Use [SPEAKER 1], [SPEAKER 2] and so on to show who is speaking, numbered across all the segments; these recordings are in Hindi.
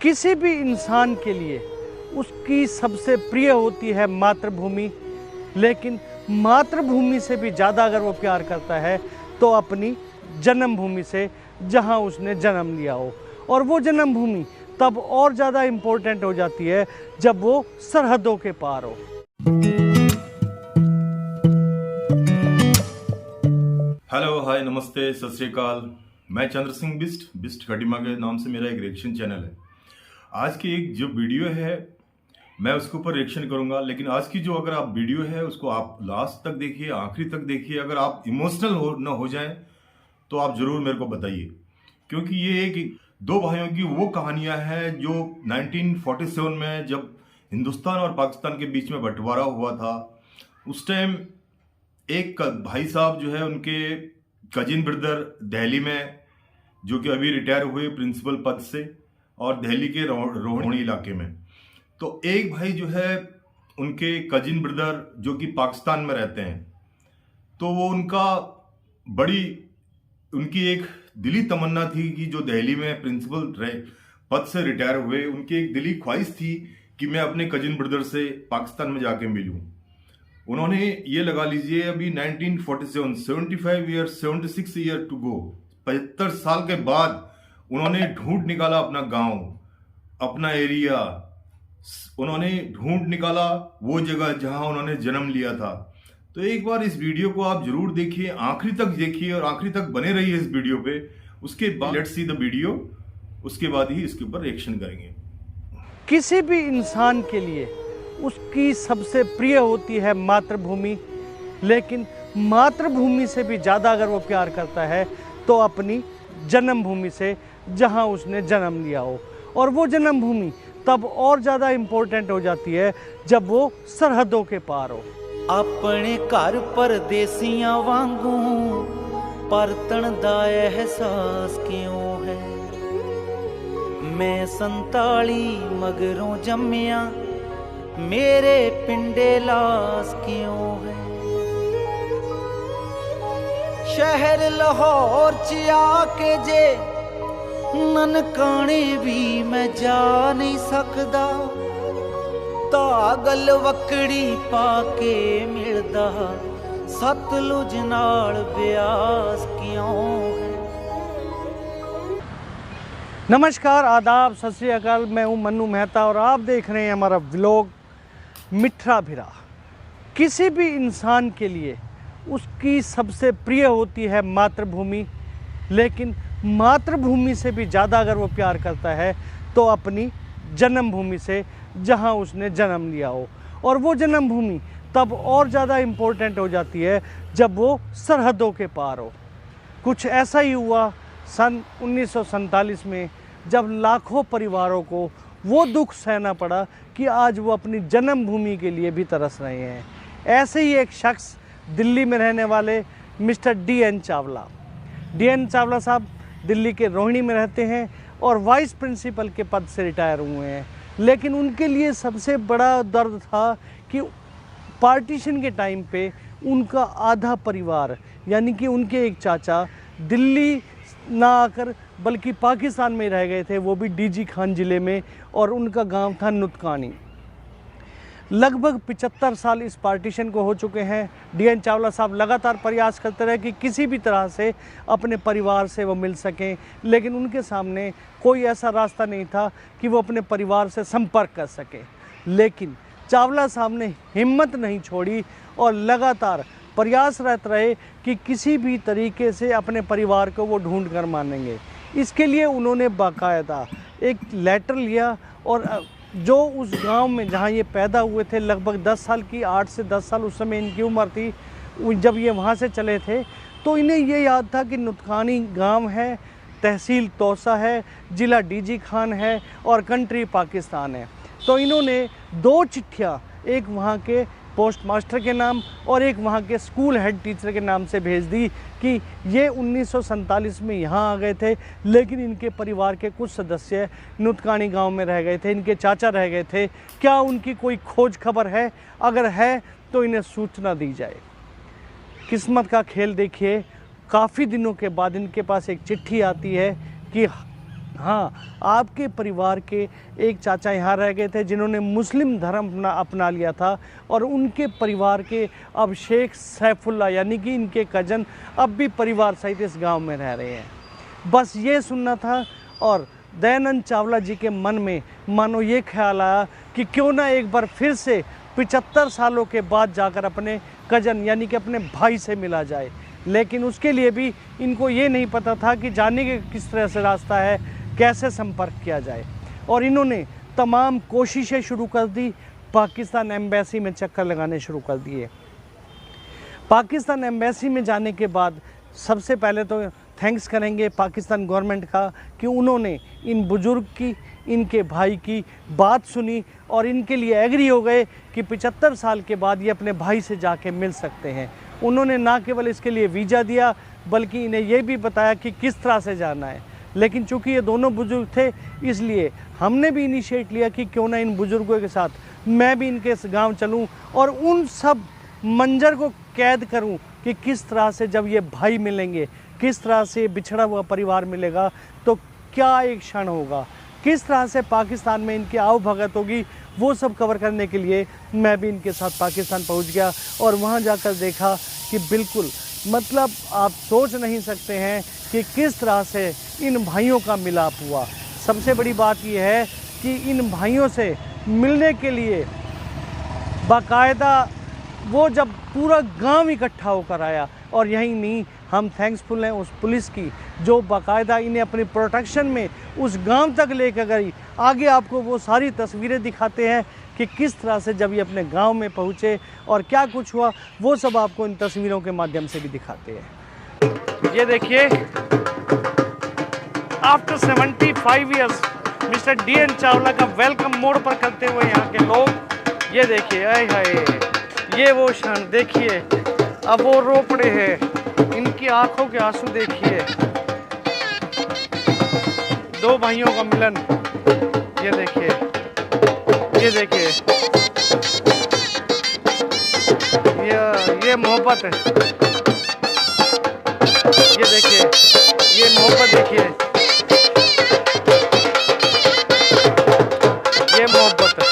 [SPEAKER 1] किसी भी इंसान के लिए उसकी सबसे प्रिय होती है मातृभूमि, लेकिन मातृभूमि से भी ज़्यादा अगर वो प्यार करता है तो अपनी जन्मभूमि से, जहाँ उसने जन्म लिया हो। और वो जन्मभूमि तब और ज़्यादा इम्पोर्टेंट हो जाती है जब वो सरहदों के पार हो।
[SPEAKER 2] हेलो, हाय, नमस्ते, सत श्री अकाल। मैं चंद्र सिंह बिस्ट खटीमा के नाम से मेरा एक रिएक्शन चैनल है। आज की एक जो वीडियो है मैं उसके ऊपर रिएक्शन करूंगा, लेकिन आज की जो अगर आप वीडियो है उसको आप लास्ट तक देखिए, आखिरी तक देखिए। अगर आप इमोशनल न हो जाएं तो आप जरूर मेरे को बताइए, क्योंकि ये एक दो भाइयों की वो कहानियां हैं जो 1947 में जब हिंदुस्तान और पाकिस्तान के बीच में बंटवारा हुआ था, उस टाइम एक भाई साहब जो है उनके कजिन ब्रदर दिल्ली में, जो कि अभी रिटायर हुए प्रिंसिपल पद से, और दिल्ली के रोहिणी इलाके में। तो एक भाई जो है उनके कजिन ब्रदर जो कि पाकिस्तान में रहते हैं, तो वो उनकी एक दिली तमन्ना थी कि जो दिल्ली में प्रिंसिपल पद से रिटायर हुए, उनकी एक दिली ख्वाहिश थी कि मैं अपने कजिन ब्रदर से पाकिस्तान में जाके मिलूं। उन्होंने ये लगा लीजिए अभी 1947, 76 ईयर टू गो, 75 साल के बाद उन्होंने ढूंढ निकाला अपना गांव, अपना एरिया, उन्होंने ढूंढ निकाला वो जगह जहां उन्होंने जन्म लिया था। तो एक बार इस वीडियो को आप जरूर देखिए, आखिरी तक देखिए और आखिरी तक बने रहिए इस वीडियो पे। उसके बाद लेट्स सी द वीडियो, उसके बाद ही इसके ऊपर रिएक्शन करेंगे।
[SPEAKER 1] किसी भी इंसान के लिए उसकी सबसे प्रिय होती है मातृभूमि, लेकिन मातृभूमि से भी ज़्यादा अगर वो प्यार करता है तो अपनी जन्मभूमि से, जहाँ उसने जन्म लिया हो। और वो जन्मभूमि तब और ज़्यादा इम्पोर्टेंट हो जाती है जब वो सरहदों के पार हो।
[SPEAKER 3] अपने घर परदेसियां वांगू परतन दा एहसास क्यों है। मैं 47 मगरों जम्मिया, मेरे पिंडे लास क्यों है। शहर लाहौर च आके जे ननकाने भी मैं जा नहीं सकदा, तागल वकड़ी पाके मिलदा सतलुज नाल ब्यास क्यों है।
[SPEAKER 1] नमस्कार, आदाब, सत श्री अकाल। मैं हूं मन्नू मेहता और आप देख रहे हैं हमारा व्लॉग मिठरा भिरा। किसी भी इंसान के लिए उसकी सबसे प्रिय होती है मातृभूमि, लेकिन मातृभूमि से भी ज़्यादा अगर वो प्यार करता है तो अपनी जन्मभूमि से, जहाँ उसने जन्म लिया हो। और वो जन्मभूमि तब और ज़्यादा इम्पोर्टेंट हो जाती है जब वो सरहदों के पार हो। कुछ ऐसा ही हुआ सन 1947 में, जब लाखों परिवारों को वो दुख सहना पड़ा कि आज वो अपनी जन्मभूमि के लिए भी तरस रहे हैं। ऐसे ही एक शख्स दिल्ली में रहने वाले mister DN Chawla. DN Chawla साहब दिल्ली के रोहिणी में रहते हैं और वाइस प्रिंसिपल के पद से रिटायर हुए हैं। लेकिन उनके लिए सबसे बड़ा दर्द था कि पार्टीशन के टाइम पे उनका आधा परिवार, यानी कि उनके एक चाचा, दिल्ली ना आकर बल्कि पाकिस्तान में रह गए थे, वो भी DG खान ज़िले में, और उनका गांव था नुतकानी। लगभग 75 साल इस पार्टीशन को हो चुके हैं। DN चावला साहब लगातार प्रयास करते रहे कि किसी भी तरह से अपने परिवार से वो मिल सकें, लेकिन उनके सामने कोई ऐसा रास्ता नहीं था कि वो अपने परिवार से संपर्क कर सकें। लेकिन चावला साहब ने हिम्मत नहीं छोड़ी और लगातार प्रयासरत रहे कि किसी भी तरीके से अपने परिवार को वो ढूंढ कर मानेंगे। इसके लिए उन्होंने बाकायदा एक लेटर लिया और जो उस गांव में जहां ये पैदा हुए थे, लगभग 10 साल की, 8 से 10 साल उस समय इनकी उम्र थी जब ये वहां से चले थे, तो इन्हें ये याद था कि नुतकानी गांव है, तहसील तौसा है, ज़िला DG खान है और कंट्री पाकिस्तान है। तो इन्होंने 2 चिट्ठियाँ, एक वहाँ के पोस्ट मास्टर के नाम और एक वहाँ के स्कूल हेड टीचर के नाम से भेज दी कि ये 1947 में यहाँ आ गए थे, लेकिन इनके परिवार के कुछ सदस्य नुतकानी गांव में रह गए थे, इनके चाचा रह गए थे, क्या उनकी कोई खोज खबर है? अगर है तो इन्हें सूचना दी जाए। किस्मत का खेल देखिए, काफ़ी दिनों के बाद इनके पास एक चिट्ठी आती है कि हाँ, आपके परिवार के एक चाचा यहाँ रह गए थे जिन्होंने मुस्लिम धर्म अपना लिया था और उनके परिवार के अब शेख सैफुल्ला यानी कि इनके कजन अब भी परिवार सहित इस गांव में रह रहे हैं। बस ये सुनना था और दयानंद चावला जी के मन में मानो ये ख्याल आया कि क्यों ना एक बार फिर से 75 सालों के बाद जाकर अपने कजन यानी कि अपने भाई से मिला जाए। लेकिन उसके लिए भी इनको ये नहीं पता था कि जाने के किस तरह से रास्ता है, कैसे संपर्क किया जाए। और इन्होंने तमाम कोशिशें शुरू कर दी, पाकिस्तान एम्बेसी में चक्कर लगाने शुरू कर दिए। पाकिस्तान एम्बेसी में जाने के बाद सबसे पहले तो थैंक्स करेंगे पाकिस्तान गवर्नमेंट का कि उन्होंने इन बुज़ुर्ग की, इनके भाई की बात सुनी और इनके लिए एग्री हो गए कि 75 साल के बाद ये अपने भाई से जाके मिल सकते हैं। उन्होंने ना केवल इसके लिए वीज़ा दिया बल्कि इन्हें ये भी बताया कि किस तरह से जाना है। लेकिन चूंकि ये दोनों बुज़ुर्ग थे इसलिए हमने भी इनिशिएट लिया कि क्यों ना इन बुज़ुर्गों के साथ मैं भी इनके गांव चलूं और उन सब मंजर को कैद करूं कि किस तरह से जब ये भाई मिलेंगे, किस तरह से बिछड़ा हुआ परिवार मिलेगा तो क्या एक क्षण होगा, किस तरह से पाकिस्तान में इनकी आओ भगत होगी, वो सब कवर करने के लिए मैं भी इनके साथ पाकिस्तान पहुंच गया। और वहां जाकर देखा कि बिल्कुल मतलब आप सोच नहीं सकते हैं कि किस तरह से इन भाइयों का मिलाप हुआ। सबसे बड़ी बात यह है कि इन भाइयों से मिलने के लिए बाकायदा वो जब पूरा गांव इकट्ठा होकर आया। और यही नहीं, हम थैंक्सफुल हैं उस पुलिस की जो बाकायदा इन्हें अपनी प्रोटेक्शन में उस गांव तक लेकर गई। आगे आपको वो सारी तस्वीरें दिखाते हैं कि किस तरह से जब ये अपने गांव में पहुंचे और क्या कुछ हुआ, वो सब आपको इन तस्वीरों के माध्यम से भी दिखाते हैं। ये देखिए, after 75 years mister DN Chawla का वेलकम मोड़ पर करते हुए यहाँ के लोग, ये देखिए, आए हाय, ये वो क्षण देखिए, अब वो रो पड़े हैं, इनकी आंखों के आंसू देखिए, दो भाइयों का मिलन, ये देखिए, ये देखिए, ये मोहब्बत है, ये देखिए, ये मोहब्बत देखिए, ये मोहब्बत है,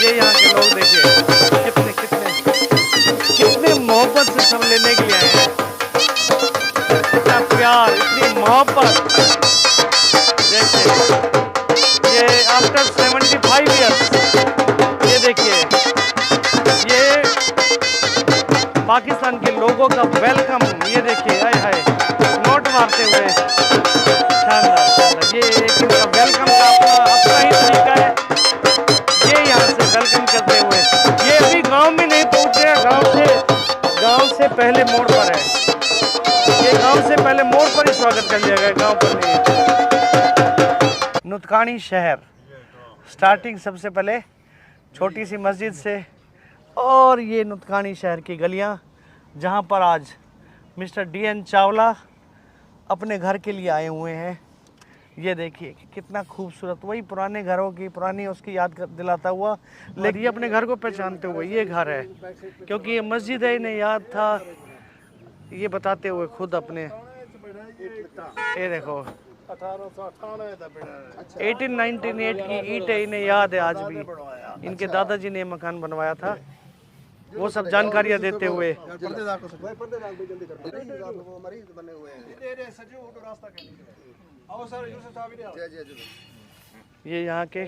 [SPEAKER 1] ये यहाँ के लोग देखिए कितने कितने कितने मोहब्बत से सब लेने के लिए आए हैं, इतना प्यार, इतनी मोहब्बत। देखिए, ये आफ्टर 75 ईयर्स, ये देखिए, ये पाकिस्तान के लोगों का वेलकम, ये देखिए, आए हाय, नोट मारते हुए, शानदार शानदार, ये एक इनका वेलकम का अपना ही तरीका है। ये यहाँ से वेलकम करते हुए, ये अभी गांव में नहीं पहुँचे, गांव से पहले मोड़ पर है, ये गांव से पहले मोड़ पर ही स्वागत कर लिया गया, गांव पर नहीं। नुतकानी शहर स्टार्टिंग सबसे पहले छोटी सी मस्जिद से, और ये नुतकानी शहर की गलियां जहां पर आज मिस्टर DN चावला अपने घर के लिए आए हुए हैं। ये देखिए कि कितना खूबसूरत, वही पुराने घरों की पुरानी उसकी याद दिलाता हुआ, लेकिन ये अपने घर को पहचानते हुए, ये घर है क्योंकि ये मस्जिद है, इन्हें याद था, ये बताते हुए खुद अपने, ये देखो 1898 की ईंट है, इन्हें याद है आज भी, इनके दादाजी ने मकान बनवाया था। वो सब जानकारियां देते हुए, ये यहाँ के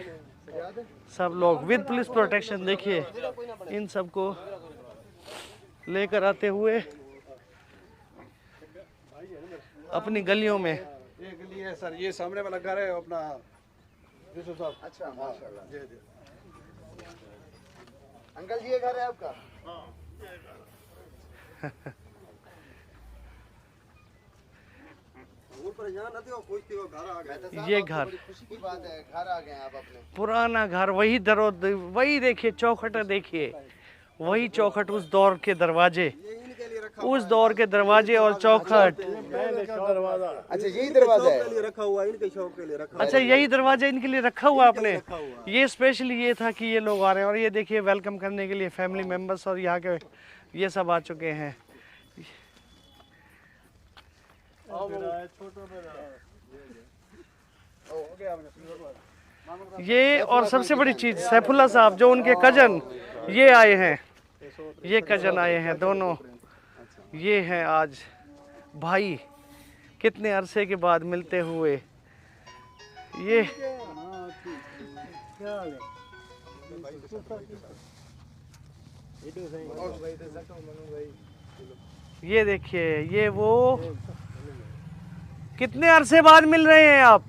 [SPEAKER 1] सब लोग विद पुलिस प्रोटेक्शन, देखिए इन सबको लेकर आते हुए अपनी गलियों में।
[SPEAKER 4] ये गली है सर, ये सामने वाला घर है अपना यूसुफ साहब। अच्छा, माशाल्लाह। जी जी अंकल जी, ये घर है आपका?
[SPEAKER 1] ये घर,
[SPEAKER 4] खुशी की बात है, घर आ गए आप अपने
[SPEAKER 1] पुराना घर, वही वही देखिए चौखट, देखिए वही चौखट, उस दौर के दरवाजे, उस दौर के दरवाजे और चौखट।
[SPEAKER 4] अच्छा, यही दरवाजा है रखा हुआ इनके शौक के लिए रखा।
[SPEAKER 1] अच्छा, यही दरवाजा इनके लिए रखा हुआ आपने? ये स्पेशली ये था कि ये लोग आ रहे हैं, और ये देखिए वेलकम करने के लिए फैमिली मेंबर्स और यहाँ के ये सब आ चुके हैं। ये और सबसे बड़ी चीज सैफुल्ला साहब जो उनके कजन ये आए हैं, ये कजन आए हैं दोनों, ये हैं आज भाई कितने अरसे के बाद मिलते हुए। ये देखिए, ये वो कितने अरसे बाद मिल रहे हैं आप,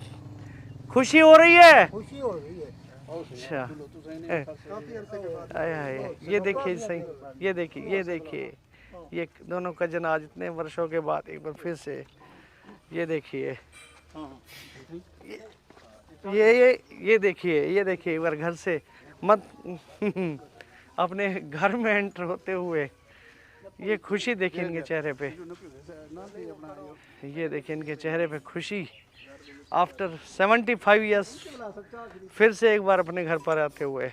[SPEAKER 1] खुशी हो रही है?
[SPEAKER 5] खुशी हो रही है।
[SPEAKER 1] अच्छा, आया है। ये देखिए सही, ये देखिए ये दोनों कजन आज इतने वर्षों के बाद एक बार फिर से, ये देखिए ये देखिए एक बार घर से मत अपने घर में एंटर होते हुए, ये खुशी देखिए इनके चेहरे पे, ये देखिए इनके चेहरे पे खुशी। आफ्टर 75 इयर्स फिर से एक बार अपने घर पर आते हुए।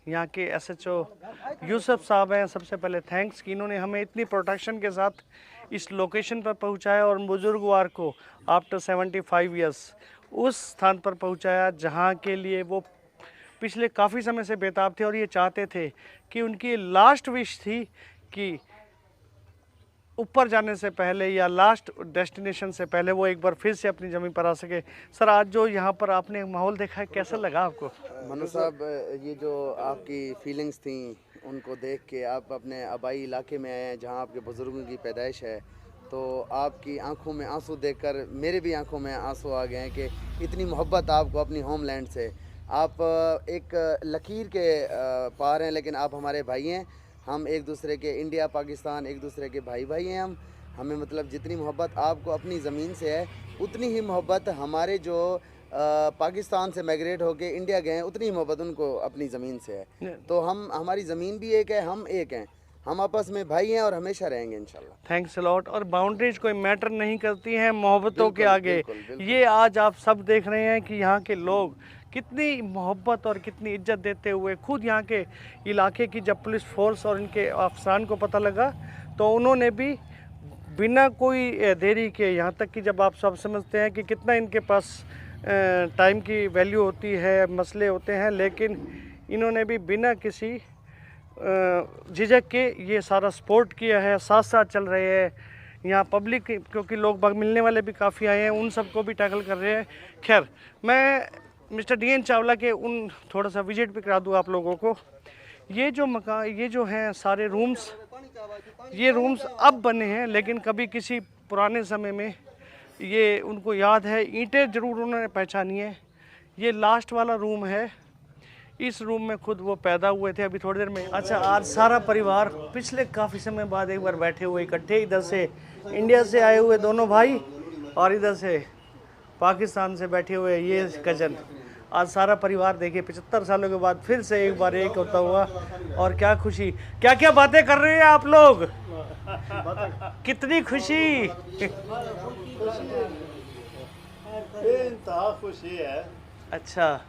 [SPEAKER 1] यहाँ के SHO यूसुफ साहब हैं, सबसे पहले थैंक्स कि इन्होंने हमें इतनी प्रोटेक्शन के साथ इस लोकेशन पर पहुँचाया और बुजुर्गवार को आफ्टर 75 इयर्स उस स्थान पर पहुँचाया जहाँ के लिए वो पिछले काफ़ी समय से बेताब थे और ये चाहते थे कि उनकी लास्ट विश थी कि ऊपर जाने से पहले या लास्ट डेस्टिनेशन से पहले वो एक बार फिर से अपनी ज़मीन पर आ सके। सर, आज जो यहाँ पर आपने माहौल देखा है, कैसा लगा आपको?
[SPEAKER 5] मनु साहब, ये जो आपकी फीलिंग्स थी उनको देख के, आप अपने आबाई इलाके में आए हैं जहाँ आपके बुज़ुर्गों की पैदाइश है, तो आपकी आंखों में आंसू देखकर मेरे भी आंखों में आंसू आ गए हैं कि इतनी मोहब्बत आपको अपनी होमलैंड से। आप एक लकीर के पार हैं, लेकिन आप हमारे भाई हैं। हम एक दूसरे के, इंडिया पाकिस्तान एक दूसरे के भाई हैं हम। हमें मतलब जितनी मोहब्बत आपको अपनी ज़मीन से है, उतनी ही मोहब्बत हमारे जो पाकिस्तान से माइग्रेट होके इंडिया गए हैं, उतनी ही मोहब्बत उनको अपनी ज़मीन से है। तो हमारी ज़मीन भी एक है, हम एक हैं, हम आपस में भाई हैं और हमेशा रहेंगे इंशाल्लाह।
[SPEAKER 1] Thanks a lot. और बाउंड्रीज कोई मैटर नहीं करती हैं मोहब्बतों के आगे।
[SPEAKER 5] बिल्कुल।
[SPEAKER 1] ये आज आप सब देख रहे हैं कि यहाँ के लोग कितनी मोहब्बत और कितनी इज्जत देते हुए, खुद यहाँ के इलाके की जब पुलिस फोर्स और इनके अफसरान को पता लगा तो उन्होंने भी बिना कोई देरी के, यहाँ तक कि जब आप सब समझते हैं कि कितना इनके पास टाइम की वैल्यू होती है, मसले होते हैं, लेकिन इन्होंने भी बिना किसी झिझक के ये सारा सपोर्ट किया है, साथ साथ चल रहे हैं। यहाँ पब्लिक, क्योंकि लोग बाग मिलने वाले भी काफ़ी आए हैं, उन सबको भी टैकल कर रहे हैं। खैर, मैं मिस्टर DN चावला के उन थोड़ा सा विजिट भी करा दूँ आप लोगों को। ये जो मकान, ये जो हैं सारे रूम्स, ये रूम्स अब बने हैं, लेकिन कभी किसी पुराने समय में ये उनको याद है, ईंटें ज़रूर उन्होंने पहचानी है। ये लास्ट वाला रूम है, इस रूम में खुद वो पैदा हुए थे अभी थोड़ी देर में। अच्छा, आज सारा परिवार पिछले काफ़ी समय बाद एक बार बैठे हुए इकट्ठे, इधर से इंडिया से आए हुए दोनों भाई और इधर से पाकिस्तान से बैठे हुए ये कजन। आज सारा परिवार देखिए 75 सालों के बाद फिर से एक बार एक होता हुआ, और क्या खुशी, क्या क्या बातें कर रहे हैं आप लोग, कितनी खुशी।
[SPEAKER 6] इंतहा खुशी है,
[SPEAKER 1] अच्छा,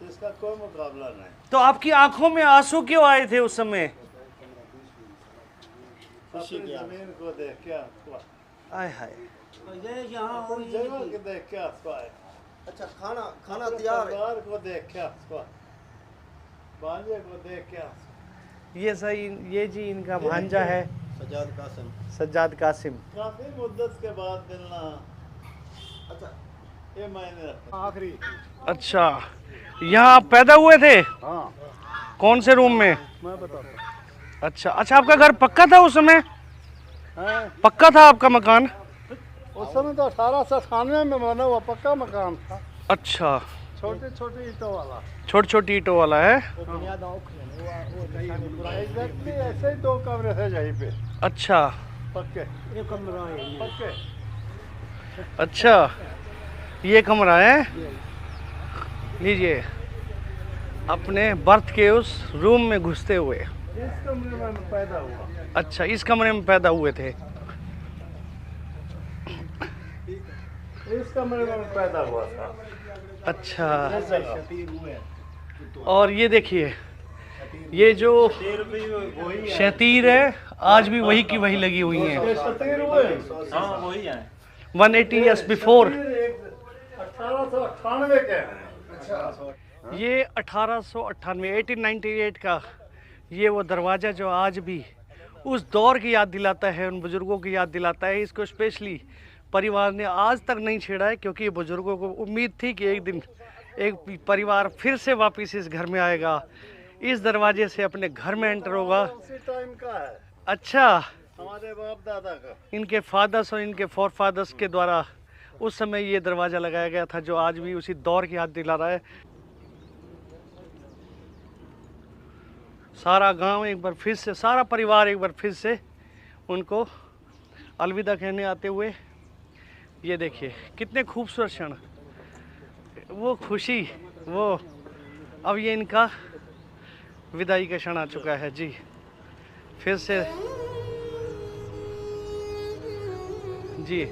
[SPEAKER 6] इसका कोई मुकाबला नहीं।
[SPEAKER 1] तो आपकी आंखों में आंसू क्यों आए थे उस समय?
[SPEAKER 6] अपनी जमीन को देख के आंसू आए,
[SPEAKER 1] आय हाय,
[SPEAKER 6] अपनी जगह को देख के आंसू आए,
[SPEAKER 5] अच्छा, खाना
[SPEAKER 6] अपने
[SPEAKER 5] तैयार है।
[SPEAKER 6] परिवार को देख के आंसू आए, भांजे को देख के आंसू।
[SPEAKER 1] ये सही, ये जी इनका भांजा है सज्जाद कासिम।
[SPEAKER 6] काफी मुद्दत के बाद मिलना, अच्छा ये मायने रखता है।
[SPEAKER 4] आखिरी
[SPEAKER 1] अच्छा, यहाँ आप पैदा हुए थे?
[SPEAKER 4] हाँ,
[SPEAKER 1] कौन से रूम में?
[SPEAKER 4] मैं बताता हूँ।
[SPEAKER 1] अच्छा अच्छा, आपका घर पक्का था उस समय? पक्का था आपका मकान?
[SPEAKER 4] उस समय तो 1898 में बना हुआ पक्का मकान था,
[SPEAKER 1] अच्छा,
[SPEAKER 4] छोटे छोटे ईंटों वाला।
[SPEAKER 1] छोटी छोटी ईंटों वाला है।
[SPEAKER 4] एग्जैक्टली ऐसे ही 2 कमरे थे यहीं पे,
[SPEAKER 1] अच्छा
[SPEAKER 4] पक्के। एक कमरा है पक्के।
[SPEAKER 1] अच्छा, ये कमरा है, लीजिए अपने बर्थ के उस रूम में घुसते हुए।
[SPEAKER 4] इस कमरे में पैदा हुआ।
[SPEAKER 1] अच्छा, इस कमरे में पैदा हुए थे।
[SPEAKER 4] इस कमरे में पैदा हुआ था।
[SPEAKER 1] अच्छा, और ये देखिए, ये जो शतीर है आज भी वही की वही लगी हुई हैं। 180 ईयर्स बिफोर।
[SPEAKER 6] 1898 के हैं।
[SPEAKER 1] ये 1898 1898 का ये वो दरवाज़ा जो आज भी उस दौर की याद दिलाता है, उन बुज़ुर्गों की याद दिलाता है। इसको स्पेशली परिवार ने आज तक नहीं छेड़ा है, क्योंकि बुज़ुर्गों को उम्मीद थी कि एक दिन एक परिवार फिर से वापस इस घर में आएगा, इस दरवाजे से अपने घर में एंटर होगा।
[SPEAKER 6] उसी टाइम का है,
[SPEAKER 1] अच्छा,
[SPEAKER 6] हमारे बाप दादा का।
[SPEAKER 1] इनके फादर्स और इनके फोर फादर्स के द्वारा उस समय ये दरवाज़ा लगाया गया था, जो आज भी उसी दौर की याद दिला रहा है। सारा गांव एक बार फिर से, सारा परिवार एक बार फिर से उनको अलविदा कहने आते हुए, ये देखिए कितने खूबसूरत क्षण, वो खुशी, वो अब ये इनका विदाई का क्षण आ चुका है जी। फिर से जी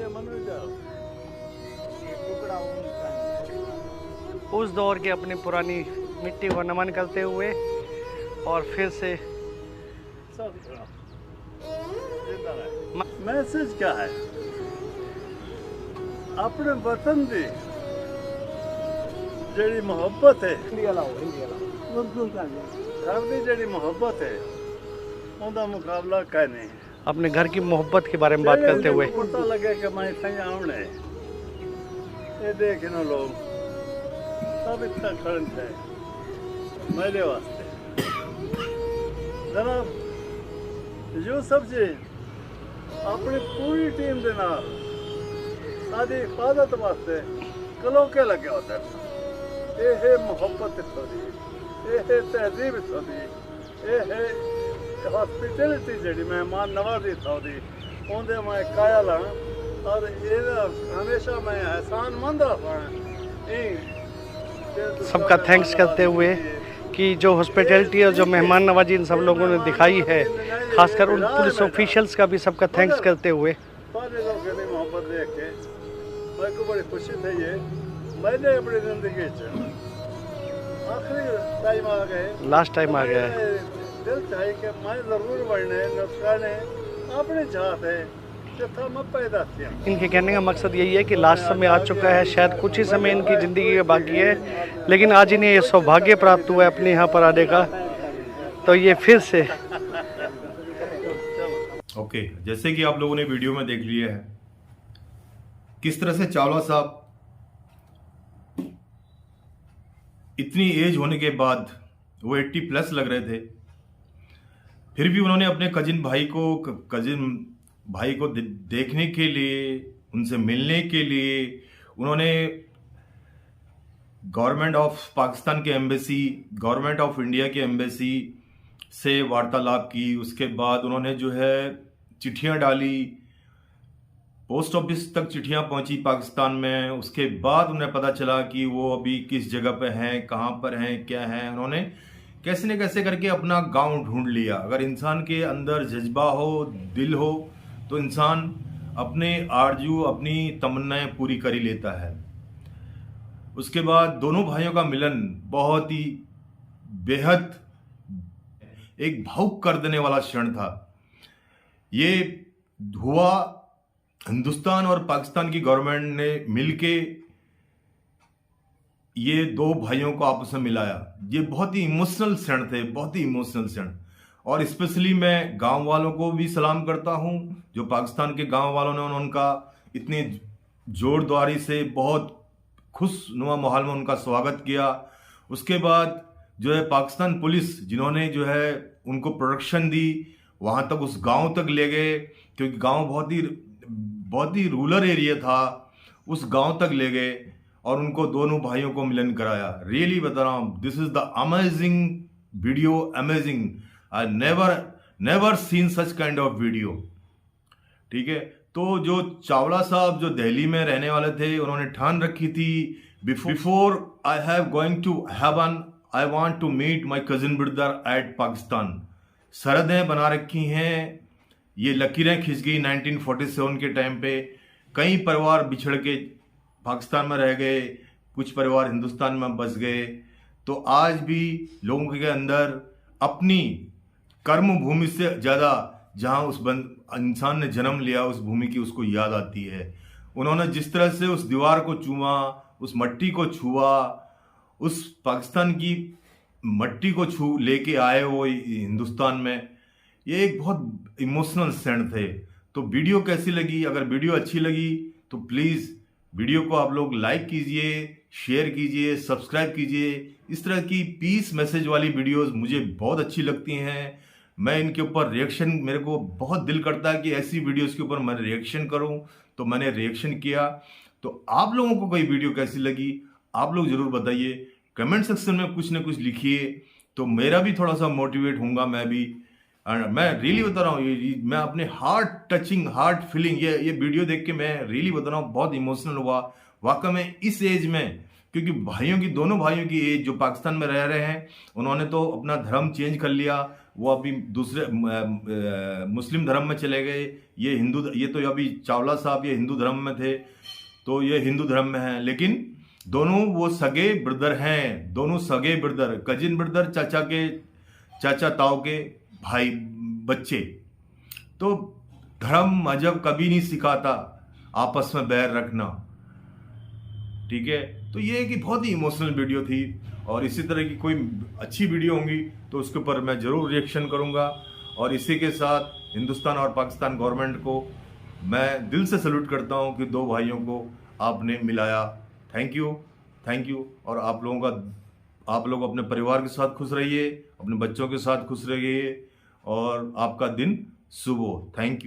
[SPEAKER 1] उस दौर के अपनी पुरानी मिट्टी को नमन करते हुए और फिर से
[SPEAKER 6] मैसेज क्या है? अपने वतन दी जेड़ी मोहब्बत है, घर दी जेड़ी मोहब्बत है, उनका मुकाबला कह नहीं।
[SPEAKER 1] अपने घर की मोहब्बत के बारे में बात करते हुए
[SPEAKER 6] पता लगे कि मैं इतना आने ये देख ना लोग सब इतना खड़े थे मेरे वास्ते। जनाब यूसुफ जी अपनी पूरी टीम के नाल साडी हिफाजत वास्ते कलोके लगे होते। ये मोहब्बत इत्थों दी, ये तहजीब इत्थों दी, ये हॉस्पिटैलिटी जी मेहमान नवाजी इत्थों दी, उनके मैं कायल हाँ और ये हमेशा मैं एहसानमंद रहा।
[SPEAKER 1] सबका थैंक्स करते हुए कि जो हॉस्पिटैलिटी और जो मेहमान नवाजी इन सब लोगों ने दिखाई है, खासकर उन पुलिस ऑफिशियल्स का भी सबका थैंक्स करते हुए।
[SPEAKER 6] सारे लोगों की मोहब्बत देख के मेरे को बड़ी खुशी थी। ये मैंने अपनी जिंदगी आखिरी टाइम आ गए,
[SPEAKER 1] लास्ट टाइम आ गया है।
[SPEAKER 6] दिल चाहिए कि मैं जरूर बढ़ने नुस्खाने अपने चाहत है जितना मैं पैदा किया।
[SPEAKER 1] इनके कहने का मकसद यही है कि लास्ट समय आ चुका है, शायद कुछ ही समय इनकी ज़िंदगी का बाकी है, लेकिन आज इन्हें ये सौभाग्य प्राप्त हुआ है अपने यहाँ पर आने का, तो ये फिर से
[SPEAKER 2] ओके जैसे कि आप लोगों ने वीडियो में देख लिया है किस तरह से चावला साहब इतनी एज होने के बाद, वो 80 प्लस लग रहे थे, फिर भी उन्होंने अपने कजिन भाई को देखने के लिए, उनसे मिलने के लिए उन्होंने गवर्नमेंट ऑफ पाकिस्तान के एम्बेसी, गवर्नमेंट ऑफ इंडिया के एम्बेसी से वार्तालाप की। उसके बाद उन्होंने जो है चिट्ठियां डाली, पोस्ट ऑफिस तक चिट्ठियां पहुंची पाकिस्तान में। उसके बाद उन्हें पता चला कि वो अभी किस जगह पे हैं, कहाँ पर हैं, क्या हैं। उन्होंने कैसे न कैसे करके अपना गांव ढूंढ लिया। अगर इंसान के अंदर जज्बा हो, दिल हो, तो इंसान अपने आरजू, अपनी तमन्नाएं पूरी कर ही लेता है। उसके बाद दोनों भाइयों का मिलन बहुत ही बेहद एक भावुक कर देने वाला क्षण था। ये हुआ हिंदुस्तान और पाकिस्तान की गवर्नमेंट ने मिलके ये दो भाइयों को आपस में मिलाया। ये बहुत ही इमोशनल क्षण थे, बहुत ही इमोशनल क्षण। और स्पेशली मैं गांव वालों को भी सलाम करता हूं, जो पाकिस्तान के गांव वालों ने उनका इतनी जोरदारी से बहुत खुशनुमा माहौल में उनका स्वागत किया। उसके बाद जो है पाकिस्तान पुलिस, जिन्होंने जो है उनको प्रोटेक्शन दी, वहां तक उस गांव तक ले गए, क्योंकि गांव बहुत ही रूरल एरिया था। उस गांव तक ले गए और उनको दोनों भाइयों को मिलन कराया। रियली बता रहा हूं, this is the amazing video, amazing. I never seen such kind of video. ठीक है, तो जो चावला साहब जो दिल्ली में रहने वाले थे, उन्होंने ठान रखी थी before I have going to heaven I want to meet my cousin brother at Pakistan. सरहदें बना रखी हैं, ये लकीरें खिंच गई 1947 के टाइम पे। कई परिवार बिछड़ के पाकिस्तान में रह गए, कुछ परिवार हिंदुस्तान में बस गए। तो आज भी लोगों के अंदर अपनी कर्म भूमि से ज़्यादा जहां उस इंसान ने जन्म लिया, उस भूमि की उसको याद आती है। उन्होंने जिस तरह से उस दीवार को चूमा, उस मट्टी को छुआ, उस पाकिस्तान की मट्टी को छू लेके आए वो हिंदुस्तान में, ये एक बहुत इमोशनल क्षण थे। तो वीडियो कैसी लगी? अगर वीडियो अच्छी लगी तो प्लीज़ वीडियो को आप लोग लाइक कीजिए, शेयर कीजिए, सब्सक्राइब कीजिए। इस तरह की पीस मैसेज वाली वीडियोस मुझे बहुत अच्छी लगती हैं। मैं इनके ऊपर रिएक्शन, मेरे को बहुत दिल करता है कि ऐसी वीडियोस के ऊपर मैं रिएक्शन करूं, तो मैंने रिएक्शन किया। तो आप लोगों को कोई वीडियो कैसी लगी आप लोग ज़रूर बताइए, कमेंट सेक्शन में कुछ ना कुछ लिखिए, तो मेरा भी थोड़ा सा मोटिवेट होऊंगा मैं भी। मैं रियली बता रहा हूँ, मैं अपने हार्ट टचिंग, हार्ट फीलिंग, ये वीडियो देख के मैं रियली बता रहा हूँ बहुत इमोशनल हुआ वाकई में इस एज में। क्योंकि दोनों भाइयों की एज जो पाकिस्तान में रह रहे हैं, उन्होंने तो अपना धर्म चेंज कर लिया, वो अभी दूसरे मुस्लिम धर्म में चले गए। ये तो अभी चावला साहब ये हिंदू धर्म में थे, तो ये हिंदू धर्म में हैं, लेकिन दोनों वो सगे ब्रदर हैं, दोनों सगे ब्रदर, कजिन ब्रदर, चाचा ताऊ के भाई बच्चे। तो धर्म मजहब कभी नहीं सिखाता आपस में बैर रखना, ठीक है। तो ये एक बहुत ही इमोशनल वीडियो थी, और इसी तरह की कोई अच्छी वीडियो होंगी तो उसके ऊपर मैं ज़रूर रिएक्शन करूंगा। और इसी के साथ हिंदुस्तान और पाकिस्तान गवर्नमेंट को मैं दिल से सैल्यूट करता हूं कि दो भाइयों को आपने मिलाया। Thank you. और आप लोग अपने परिवार के साथ खुश रहिए, अपने बच्चों के साथ खुश रहिए, और आपका दिन शुभ हो। Thank you.